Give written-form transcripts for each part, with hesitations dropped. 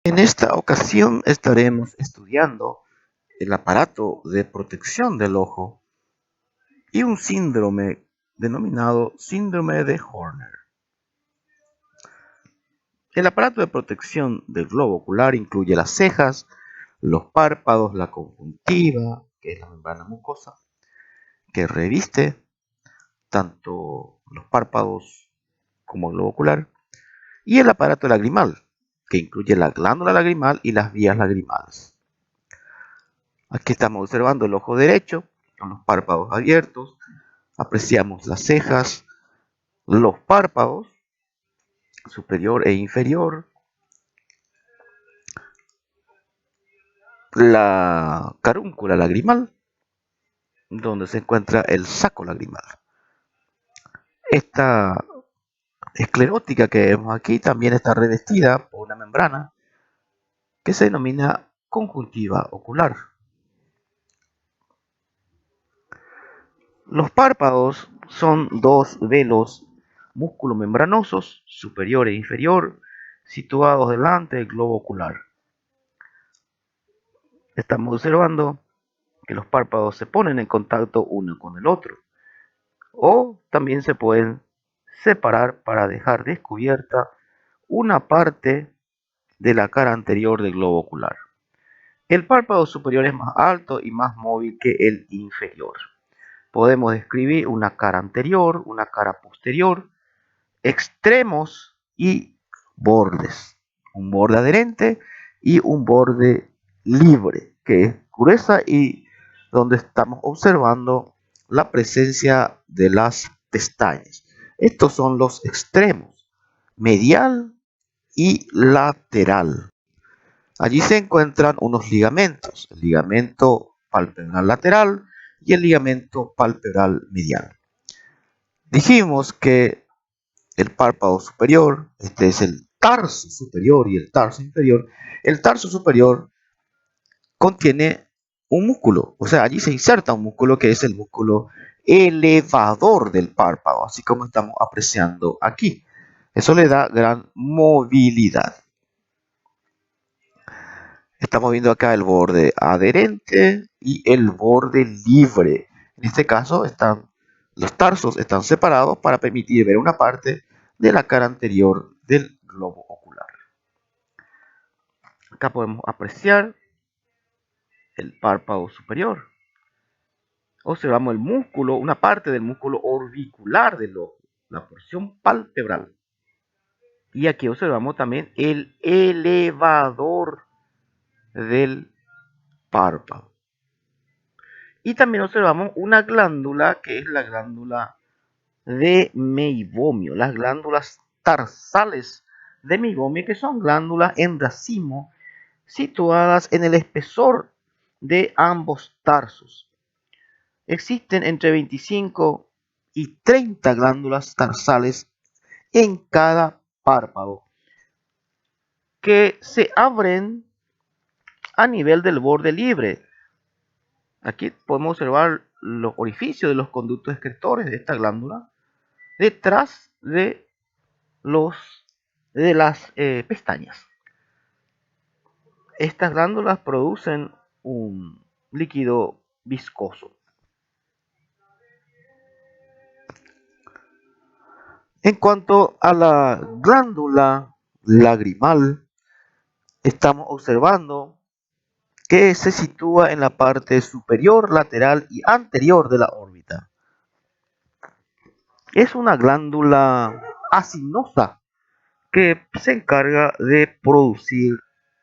En esta ocasión estaremos estudiando el aparato de protección del ojo y un síndrome denominado síndrome de Horner. El aparato de protección del globo ocular incluye las cejas, los párpados, la conjuntiva, que es la membrana mucosa, que reviste tanto los párpados como el globo ocular, y el aparato lagrimal, que incluye la glándula lagrimal y las vías lagrimales. Aquí estamos observando el ojo derecho, con los párpados abiertos. Apreciamos las cejas, los párpados, superior e inferior, la carúncula lagrimal, donde se encuentra el saco lagrimal. Esta esclerótica que vemos aquí también está revestida por una membrana que se denomina conjuntiva ocular. Los párpados son dos velos músculo-membranosos, superior e inferior, situados delante del globo ocular. Estamos observando que los párpados se ponen en contacto uno con el otro, o también se pueden separar para dejar descubierta una parte de la cara anterior del globo ocular. El párpado superior es más alto y más móvil que el inferior. Podemos describir una cara anterior, una cara posterior, extremos y bordes. Un borde adherente y un borde libre, que es gruesa y donde estamos observando la presencia de las pestañas. Estos son los extremos, medial y lateral. Allí se encuentran unos ligamentos, el ligamento palpebral lateral y el ligamento palpebral medial. Dijimos que el párpado superior, este es el tarso superior y el tarso inferior. El tarso superior contiene un músculo, o sea, allí se inserta un músculo que es el músculo elevador del párpado, así como estamos apreciando aquí. Eso le da gran movilidad. Estamos viendo acá el borde adherente y el borde libre. En este caso los tarsos están separados para permitir ver una parte de la cara anterior del globo ocular. Acá podemos apreciar el párpado superior. Observamos el músculo, una parte del músculo orbicular del ojo, la porción palpebral. Y aquí observamos también el elevador del párpado. Y también observamos una glándula que es la glándula de meibomio, las glándulas tarsales de meibomio, que son glándulas en racimo situadas en el espesor de ambos tarsos. Existen entre 25 y 30 glándulas tarsales en cada párpado que se abren a nivel del borde libre. Aquí podemos observar los orificios de los conductos excretores de esta glándula detrás de las pestañas. Estas glándulas producen un líquido viscoso. En cuanto a la glándula lagrimal, estamos observando que se sitúa en la parte superior, lateral y anterior de la órbita. Es una glándula acinosa que se encarga de producir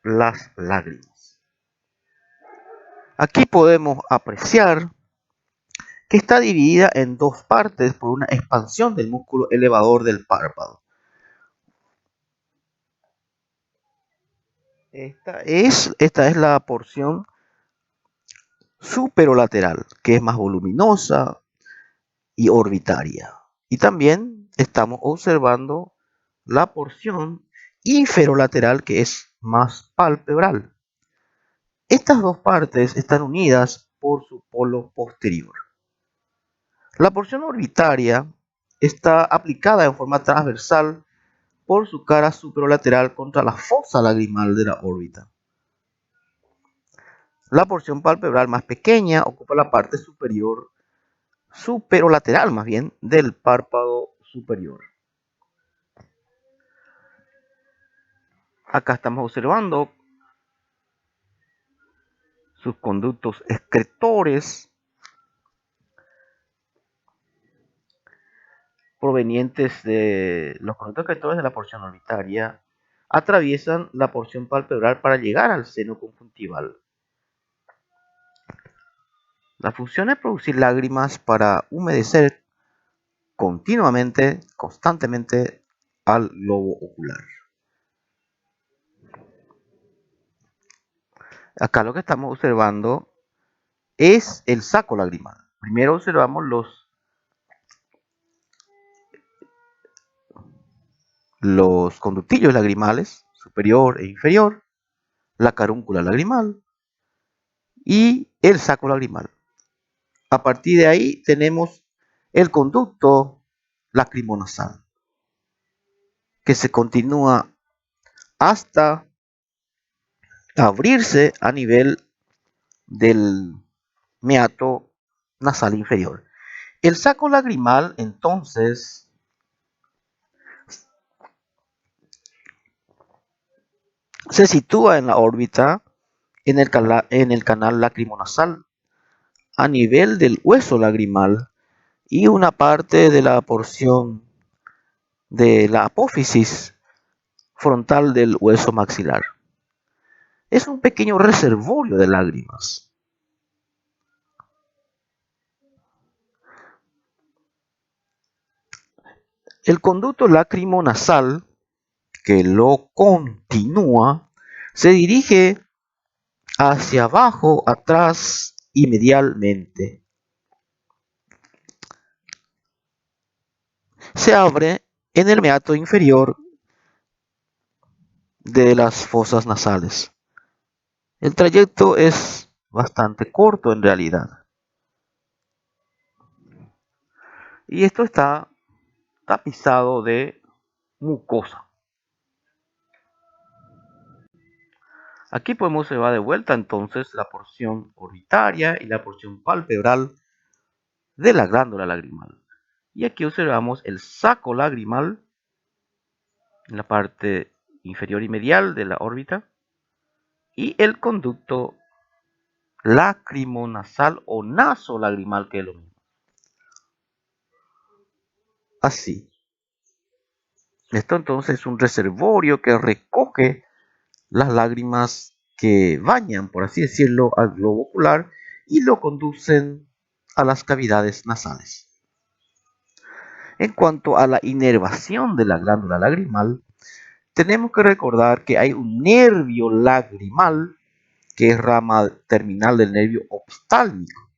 las lágrimas. Aquí podemos apreciar que está dividida en dos partes por una expansión del músculo elevador del párpado. Esta es la porción superolateral, que es más voluminosa y orbitaria. Y también estamos observando la porción inferolateral, que es más palpebral. Estas dos partes están unidas por su polo posterior. La porción orbitaria está aplicada en forma transversal por su cara superolateral contra la fosa lagrimal de la órbita. La porción palpebral más pequeña ocupa la parte superior, superolateral más bien, del párpado superior. Acá estamos observando sus conductos excretores provenientes de los conductos excretores de la porción orbitaria atraviesan la porción palpebral para llegar al seno conjuntival. La función es producir lágrimas para humedecer continuamente, constantemente al globo ocular. Acá lo que estamos observando es el saco lagrimal. Primero observamos los conductillos lagrimales, superior e inferior, la carúncula lagrimal y el saco lagrimal. A partir de ahí tenemos el conducto lacrimonasal, que se continúa hasta abrirse a nivel del meato nasal inferior. El saco lagrimal, entonces, se sitúa en la órbita en el canal lacrimonasal a nivel del hueso lagrimal y una parte de la porción de la apófisis frontal del hueso maxilar. Es un pequeño reservorio de lágrimas. El conducto lacrimonasal que lo continúa se dirige hacia abajo, atrás y medialmente. Se abre en el meato inferior de las fosas nasales. El trayecto es bastante corto en realidad. Y esto está tapizado de mucosa. Aquí podemos observar de vuelta entonces la porción orbitaria y la porción palpebral de la glándula lagrimal. Y aquí observamos el saco lagrimal en la parte inferior y medial de la órbita y el conducto lacrimonasal o nasolagrimal, que es lo mismo. Así. Esto entonces es un reservorio que recoge las lágrimas que bañan, por así decirlo, al globo ocular y lo conducen a las cavidades nasales. En cuanto a la inervación de la glándula lagrimal, tenemos que recordar que hay un nervio lagrimal que es rama terminal del nervio oftálmico.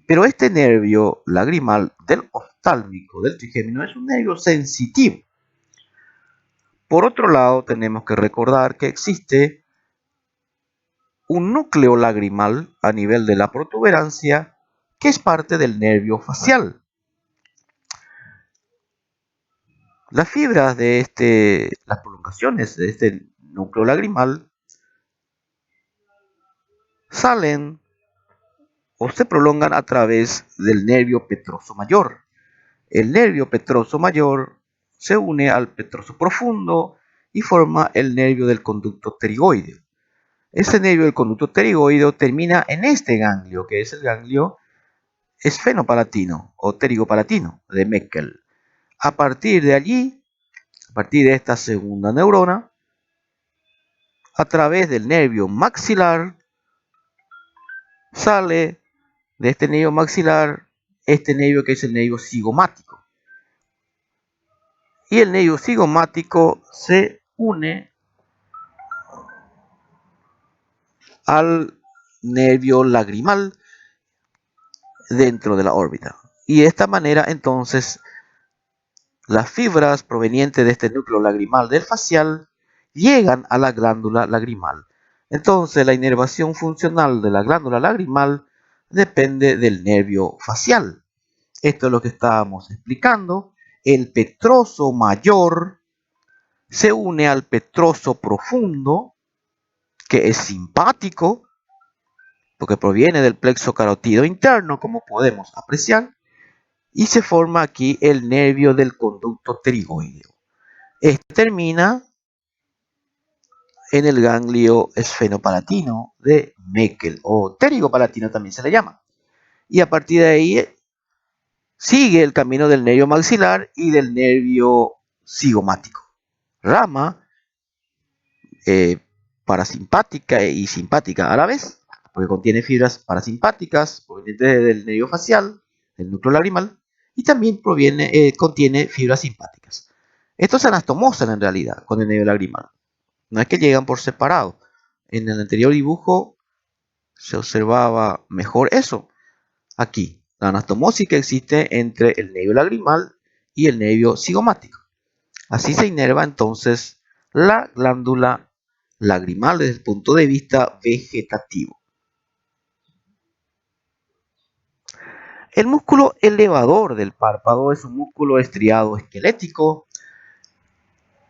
Pero este nervio lagrimal del oftálmico, del trigémino, es un nervio sensitivo. Por otro lado, tenemos que recordar que existe un núcleo lagrimal a nivel de la protuberancia que es parte del nervio facial. Las fibras de las prolongaciones de este núcleo lagrimal salen o se prolongan a través del nervio petroso mayor. El nervio petroso mayor se une al petroso profundo y forma el nervio del conducto pterigoideo. Ese nervio del conducto pterigoideo termina en este ganglio, que es el ganglio esfenopalatino o pterigopalatino de Meckel. A partir de allí, a partir de esta segunda neurona, a través del nervio maxilar, sale de este nervio maxilar este nervio que es el nervio cigomático. Y el nervio cigomático se une al nervio lagrimal dentro de la órbita. Y de esta manera entonces las fibras provenientes de este núcleo lagrimal del facial llegan a la glándula lagrimal. Entonces la inervación funcional de la glándula lagrimal depende del nervio facial. Esto es lo que estábamos explicando. El petroso mayor se une al petroso profundo, que es simpático, porque proviene del plexo carotido interno, como podemos apreciar, y se forma aquí el nervio del conducto pterigoideo. Este termina en el ganglio esfenopalatino de Meckel, o pterigopalatino también se le llama. Y a partir de ahí sigue el camino del nervio maxilar y del nervio cigomático. Rama parasimpática y simpática a la vez, porque contiene fibras parasimpáticas provenientes del nervio facial, del núcleo lagrimal, y también contiene fibras simpáticas. Estos se anastomosan en realidad con el nervio lagrimal. No es que llegan por separado. En el anterior dibujo se observaba mejor eso. Aquí, la anastomosis que existe entre el nervio lagrimal y el nervio cigomático. Así se inerva entonces la glándula lagrimal desde el punto de vista vegetativo. El músculo elevador del párpado es un músculo estriado esquelético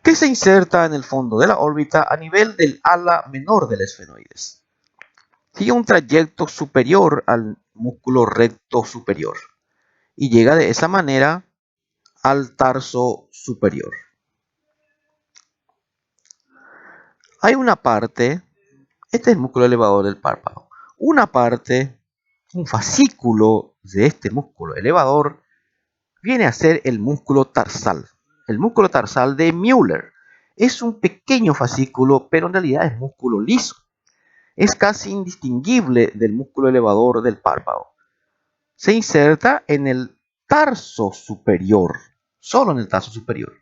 que se inserta en el fondo de la órbita a nivel del ala menor del esfenoides. Sigue un trayecto superior al músculo recto superior y llega de esa manera al tarso superior. Hay una parte, este es el músculo elevador del párpado, una parte, un fascículo de este músculo elevador viene a ser el músculo tarsal. El músculo tarsal de Müller es un pequeño fascículo, pero en realidad es músculo liso. Es casi indistinguible del músculo elevador del párpado. Se inserta en el tarso superior, solo en el tarso superior.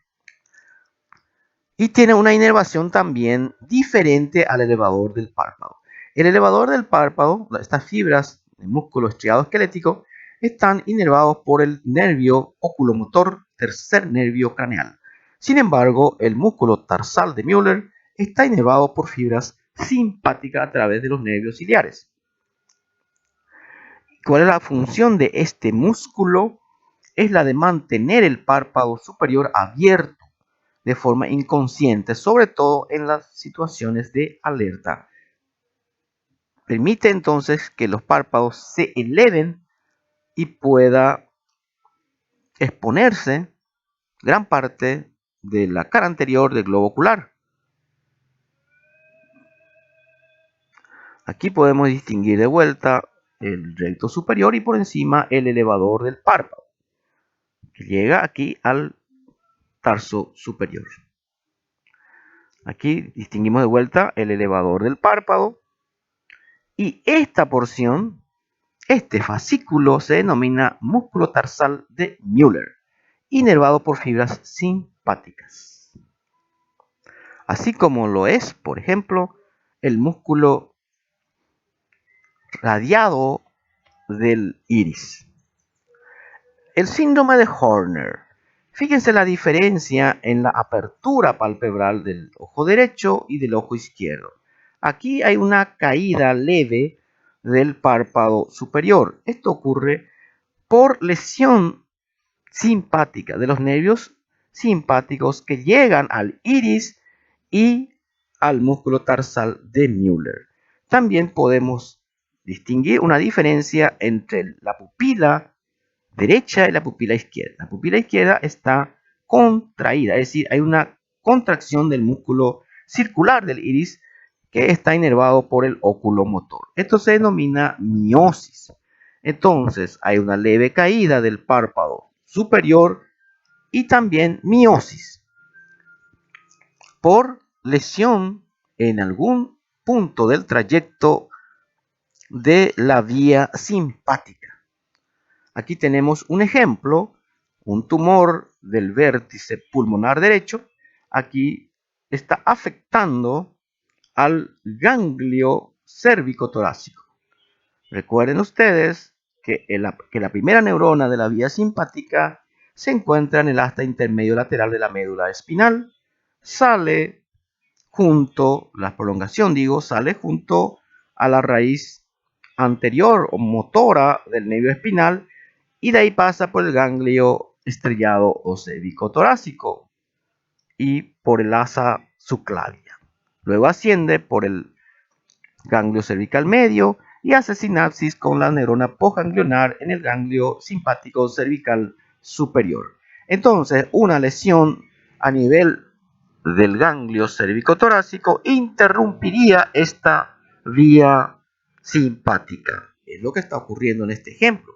Y tiene una inervación también diferente al elevador del párpado. El elevador del párpado, estas fibras de músculo estriado esquelético, están inervados por el nervio oculomotor, tercer nervio craneal. Sin embargo, el músculo tarsal de Müller está inervado por fibras simpáticas a través de los nervios ciliares. ¿Cuál es la función de este músculo? Es la de mantener el párpado superior abierto de forma inconsciente, sobre todo en las situaciones de alerta. Permite entonces que los párpados se eleven y pueda exponerse gran parte de la cara anterior del globo ocular. Aquí podemos distinguir de vuelta el recto superior y por encima el elevador del párpado, que llega aquí al tarso superior. Aquí distinguimos de vuelta el elevador del párpado y esta porción, este fascículo, se denomina músculo tarsal de Müller, inervado por fibras simpáticas. Así como lo es, por ejemplo, el músculo radiado del iris. El síndrome de Horner. Fíjense la diferencia en la apertura palpebral del ojo derecho y del ojo izquierdo. Aquí hay una caída leve del párpado superior. Esto ocurre por lesión simpática de los nervios simpáticos que llegan al iris y al músculo tarsal de Müller. También podemos distinguir una diferencia entre la pupila derecha y la pupila izquierda. La pupila izquierda está contraída, es decir, hay una contracción del músculo circular del iris que está inervado por el oculomotor. Esto se denomina miosis. Entonces, hay una leve caída del párpado superior y también miosis por lesión en algún punto del trayecto de la vía simpática. Aquí tenemos un ejemplo, un tumor del vértice pulmonar derecho. Aquí está afectando al ganglio cérvico-torácico. Recuerden ustedes que la primera neurona de la vía simpática se encuentra en el asta intermedio lateral de la médula espinal. Sale junto, la prolongación sale junto a la raíz anterior o motora del nervio espinal y de ahí pasa por el ganglio estrellado o cérvico-torácico. y por el asa subclavia. Luego asciende por el ganglio cervical medio y hace sinapsis con la neurona postganglionar en el ganglio simpático cervical superior. Entonces, una lesión a nivel del ganglio cérvico-torácico interrumpiría esta vía simpática. Es lo que está ocurriendo en este ejemplo.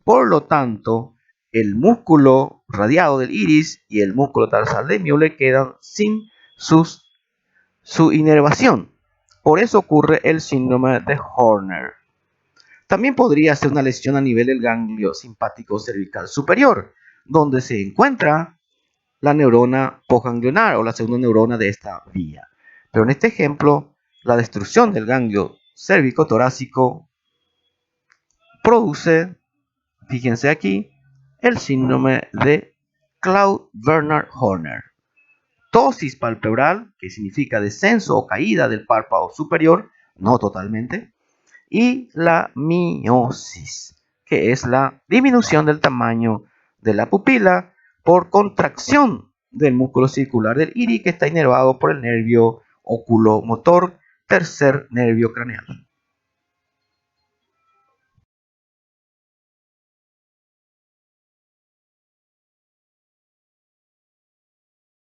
Por lo tanto, el músculo radiado del iris y el músculo tarsal de Müller quedan sin su inervación. Por eso ocurre el síndrome de Horner. También podría ser una lesión a nivel del ganglio simpático cervical superior, donde se encuentra la neurona postganglionar o la segunda neurona de esta vía. Pero en este ejemplo, la destrucción del ganglio cérvico-torácico produce, fíjense aquí, el síndrome de Claude-Bernard-Horner. Ptosis palpebral, que significa descenso o caída del párpado superior, no totalmente, y la miosis, que es la disminución del tamaño de la pupila por contracción del músculo circular del iris que está inervado por el nervio oculomotor, tercer nervio craneal.